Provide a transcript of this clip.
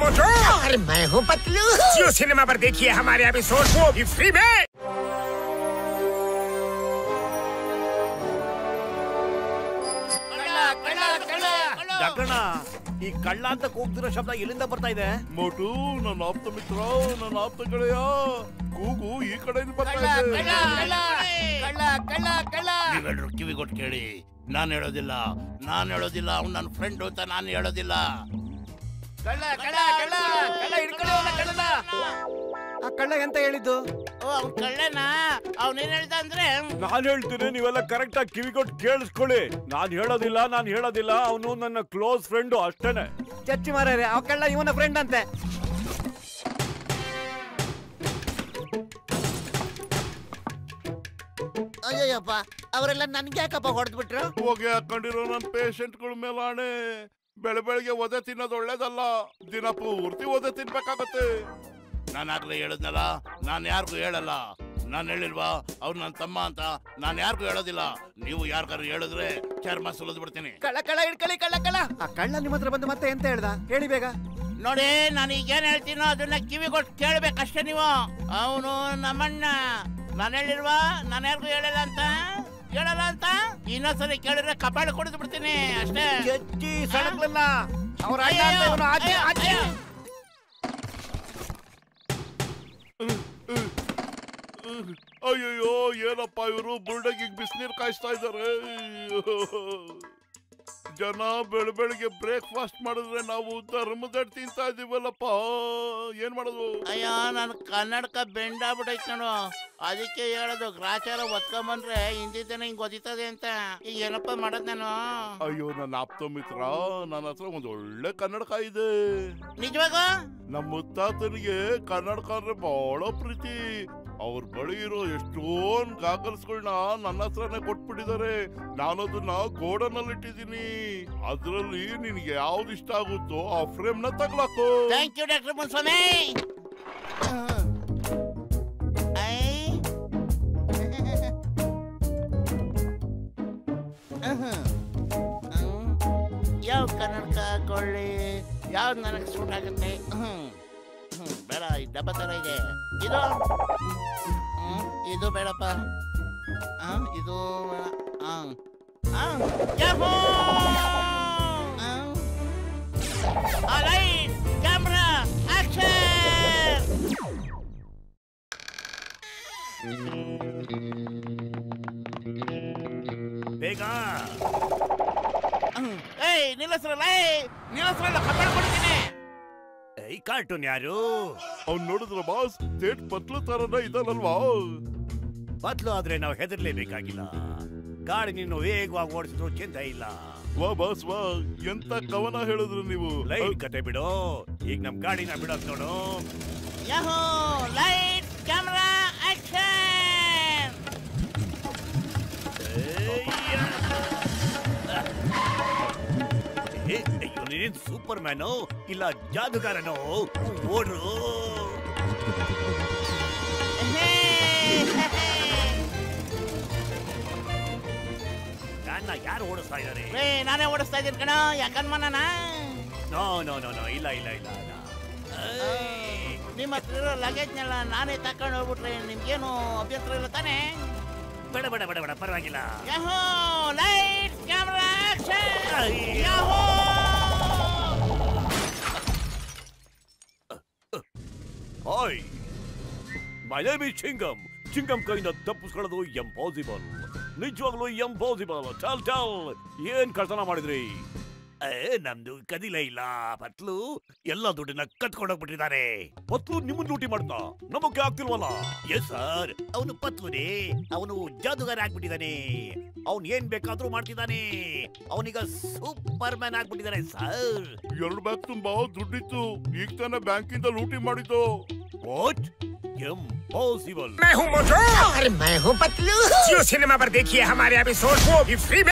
मोटू और मैं हूँ पतलू। जियो सिनेमा पर देखिए हमारे एपिसोड, वो भी फ्री में। ಡಾಕ್ಟರ್ಣ, ಈ ಕಳ್ಳ ಅಂತ ಕೂಗ್ತಿರೋ ಶಬ್ದ ಎಲ್ಲಿಂದ ಬರ್ತಾ ಇದೆ? ಮೋಟು, ನನ್ನ ಆಪ್ತ ಮಿತ್ರ, ನನ್ನ ಆಪ್ತ ಗೆಳೆಯ, ಕೂಗು ಈ ಕಡೆಯಿಂದ ಬರ್ತಾ ಇದೆ. ನೀವೆಲ್ಲರೂ ಕಿವಿಗೊಟ್ಟು ಕೇಳಿ, ನಾನು ಹೇಳೋದಿಲ್ಲ, ಅವ್ನು ನನ್ನ ಫ್ರೆಂಡ್ ಅಂತ ನಾನು ಹೇಳೋದಿಲ್ಲ. ಆ ಕಳ್ಳ ಎಂತ ಹೇಳಿದ್ದು? ಅವ್ನು ಕಳ್ಳನ? ಅವನೇನ್ ಹೇಳ್ದ ಅಂದ್ರೆ, ನಾನು ಹೇಳ್ತೀನಿ, ನೀವೆಲ್ಲ ಕರೆಕ್ಟ್ ಆಗಿ ಕಿವಿಗೊಟ್ಟು ಕೇಳಿಸ್ಕೊಳ್ಳಿ. ನಾನು ಹೇಳೋದಿಲ್ಲ, ಅವನು ನನ್ನ ಕ್ಲೋಸ್ ಫ್ರೆಂಡು ಅಷ್ಟೇನೆ. ಚಚ್ಚಿ ಮಾರ್ರೆ, ಆ ಕಳ್ಳ ಇವನ ಫ್ರೆಂಡ್ ಅಂತೆ. ಅಯ್ಯಪ್ಪ, ಅವರೆಲ್ಲ ನನ್ಗೆ ಯಾಕಪ್ಪ ಹೊಡೆದ್ಬಿಟ್ರು? ಹೋಗಿ ಹಾಕೊಂಡಿರೋ ನನ್ನ ಪೇಷಂಟ್ಗಳ ಮೇಲೆ ಆಣೆ. ಬೆಳಗ್ಗೆ ಒದೆ ತಿನ್ನೋದು ಒಳ್ಳೇದಲ್ಲ, ದಿನ ಪೂರ್ತಿ ಒದೆ ತಿನ್ಬೇಕಾಗತ್ತೆ. ನಾನಾಗ್ಲೇ ಹೇಳಿದ್ನಲ್ಲ, ನಾನು ಯಾರಿಗೂ ಹೇಳಲ್ಲ. ನಾನು ಹೇಳಿಲ್ವಾ ಅವ್ರು ನನ್ನ ತಮ್ಮ ಅಂತ? ನಾನು ಯಾರಿಗೂ ಹೇಳೋದಿಲ್ಲ. ನೀವು ಯಾರಿಗಾರು ಹೇಳಿದ್ರೆ ಚರ್ಮ ಸುಲಿದು ಬಿಡ್ತೀನಿ. ಕಳ್ಳ ಹಿಡ್ಕೊಳ್ಳಿ, ಕಳ್ಳ. ಆ ಕಳ್ಳ ನಿಮ್ಮ ಹತ್ರ ಬಂದು ಮತ್ತೆ ಎಂತ ಹೇಳ್ದ? ಹೇಳಿ ಬೇಗ. ನೋಡಿ, ನಾನು ಈಗೇನ್ ಹೇಳ್ತೀನೋ ಅದನ್ನ ಕಿವಿಗೊಟ್ಟು ಕೇಳ್ಬೇಕಷ್ಟೇ ನೀವು. ಅವನು ನಮ್ಮಣ್ಣ. ನಾನು ಹೇಳಿಲ್ವಾ ನಾನು ಯಾರಿಗೂ ಹೇಳಲ್ಲ ಅಂತ? ಇನ್ನೊಂದ್ಸರಿ ಕೇಳಿದ್ರೆ ಕಪಾಳ ಕೊಡಿದು ಬಿಡ್ತೀನಿ ಅಷ್ಟೇ. ಚಚ್ಚಿ ಸಡಕ್ಲನ್ನ ಅವ್ರ ಅಣ್ಣ ಅಂತ ಇವನು ಆಚೆ. ಅಯ್ಯಯ್ಯೋ, ಏನಪ್ಪ ಇವರು ಬುಲ್ಡಾಗಿ ಬಿಸಿನೀರು ಕಾಯಿಸ್ತಾ ಇದ್ದಾರೆ. ಜನ ಬೆಳಗ್ಗೆ ಬ್ರೇಕ್ಫಾಸ್ಟ್ ಮಾಡಿದ್ರೆ ನಾವು ಧರ್ಮದಡ್ ತಿಂತಾ ಇದೀವಲ್ಲಪ್ಪ, ಏನ್ ಮಾಡೋದು? ಅಯ್ಯೋ, ನಾನು ಕನ್ನಡಕ ಬೆಂಡಾಗ್ಬಿಟ್ಟೈತ್ ನೋಡು. ಅದಕ್ಕೆ ಹೇಳೋದು, ಗ್ರಾಚಾರ ಒತ್ಕೊಂಬಂದ್ರೆ ಹಿಂದಿದ್ದೇನೆ ಹಿಂಗ್ ಒದಿತದೆ ಅಂತ. ಈಗ ಏನಪ್ಪ ಮಾಡೋದ್ ನಾನು? ಅಯ್ಯೋ, ನನ್ನ ಆಪ್ತ ಮಿತ್ರ, ನನ್ನ ಹತ್ರ ಒಂದ್ ಒಳ್ಳೆ ಕನ್ನಡಕ ಇದೆ. ನಿಜವಾಗ? ನಮ್ಮ ಮುತ್ತಾತನಿಗೆ ಕನ್ನಡಕ ಅಂದ್ರೆ ಬಹಳ ಪ್ರೀತಿ. ಅವ್ರ ಬಳಿ ಇರೋ ಎಷ್ಟೊಂದ್ ಗಾಗಲ್ಸ್ಗಳನ್ನ ನನ್ನ ಹತ್ರನೇ ಕೊಟ್ಬಿಟ್ಟಿದ್ದಾರೆ. ನಾನು ಅದನ್ನ ಗೋಡನಲ್ಲಿ ಇಟ್ಟಿದ್ದೀನಿ. ಅದ್ರಲ್ಲಿ ನಿನ್ಗೆ ಯಾವ್ದು ಇಷ್ಟ ಆಗುತ್ತೋ ಆ ಫ್ರೇಮ್ ನ ತಗ್ಲಾಕೋ. Thank you doctor Munswamy. ಯಾವ ಕನ್ನಡಕ ಕೊಳ್ಳಿ, ಯಾವ್ದು ನನಗೆ ಸೂಟ್ ಆಗುತ್ತೆ? ಬೇಡ, ಈ ಡಬ್ಬ ತರ ಇದೆ. ಇದು ಬೇಡಪ್ಪ. ಇದು ಕ್ಯಾಮ್ರಾ ಆಕ್ಷನ್. ಬೇಗ ನಿಲ್ಲಿಸ್ರಲ್ಲ, ಕಬ್ಬಾಳ ಕೊಡ್ತೀನಿ. ಈ ಕಾರ್ಟೂನ್ ಯಾರು? ಅವ್ನು ನೋಡಿದ್ರ ಬಾಸ್, ಥೇಟ್ ಪತ್ಲು ತರನ ಇದಲ್ವಾ? ಬದ್ಲು ಆದ್ರೆ ನಾವು ಹೆದರ್ಲೇಬೇಕಾಗಿಲ್ಲ. ಗಾಡಿ ನೀನು ವೇಗವಾಗಿ ಓಡಿಸಿದ್ರು ಚಿಂತೆ ಇಲ್ಲ. ವಾ ಬಾಸ್ ವಾ, ಎಂತ ಕವನ ಹೇಳಿದ್ರು ನೀವು. ಲೈಟ್ ಕತೆ ಬಿಡು, ಈಗ ನಮ್ ಗಾಡಿನ ಬಿಡೋದ್ ನೋಡು. ಯಾಹೋ, ಲೈಟ್ ಕ್ಯಾಮ್ರಾ ಆಕ್ಷನ್. ನೀನೇನ್ ಸೂಪರ್ ಮ್ಯಾನು ಇಲ್ಲ ಜಾದುಗಾರನೋ? ಓಡ್ರು. ಯಾರು ಓಡಿಸ್ತಾ ಇದ್ದಾರೆ? ನಾನೇ ಓಡಿಸ್ತಾ ಇದ್ದೀನಿ ಕಣ. ಯಾಕನ್ಮನ? ನೋ ಇಲ್ಲ. ನಿಮ್ಮ ಹತ್ರ ಇರೋ ಲಗೇಜ್ನೆಲ್ಲ ನಾನೇ ತಕೊಂಡು ಹೋಗ್ಬಿಟ್ರೆ ನಿಮ್ಗೇನು ಅಭ್ಯಂತರ ಇಲ್ಲ ತಾನೇ? ಬೇಡ, ಪರವಾಗಿಲ್ಲ. Yahoo, light camera action. Yahoo. Hi, my name is Chingam. Chingam ಕೈಯಿಂದ ತಪ್ಪಿಸ್ಕೊಳ್ಳೋದು ಇಂಪಾಸಿಬಲ್. ನಿಜವಾಗ್ಲೂ ಇಂಪಾಸಿಬಲ್. ಚಲ್, ಏನ್ ಕಳ್ತನ ಮಾಡಿದ್ರಿ? ನಮ್ದು ಕದಿಲೇ ಇಲ್ಲ ಪತ್ಲು. ಎಲ್ಲ ದುಡ್ಡನ್ನ ಕತ್ಕೊಂಡೋಗ್ಬಿಟ್ಟಿದ್ದಾರೆ. ಪತ್ಲು ನಿಮ್ಮನ್ನ ಲೂಟಿ ಮಾಡ್ತಾ ನಮಗೆ ಆಗ್ತಿಲ್ವಲ್ಲ? ಎಸ್ ಸರ್, ಅವನು ಪತ್ಲುನೇ. ಅವನು ಜಾದುಗಾರ ಆಗ್ಬಿಟ್ಟಿದ್ದಾನೆ. ಅವನ್ ಏನ್ ಬೇಕಾದ್ರೂ ಮಾಡ್ತಿದ್ದಾನೆ. ಅವನೀಗ ಸೂಪರ್ ಮ್ಯಾನ್ ಆಗ್ಬಿಟ್ಟಿದ್ದಾನೆ ಸರ್. 2 ಬ್ಯಾಗ್ ತುಂಬಾ ದುಡ್ಡಿತ್ತು. ಈಗ ತಾನೇ ಬ್ಯಾಂಕಿಂದ ಲೂಟಿ ಮಾಡಿದ್ದು. ವಾಟ್? Impossible. मैं हूँ मोटू और मैं हूँ पतलू। जियो सिनेमा पर देखिए हमारे एपिसोड, वो भी फ्री में।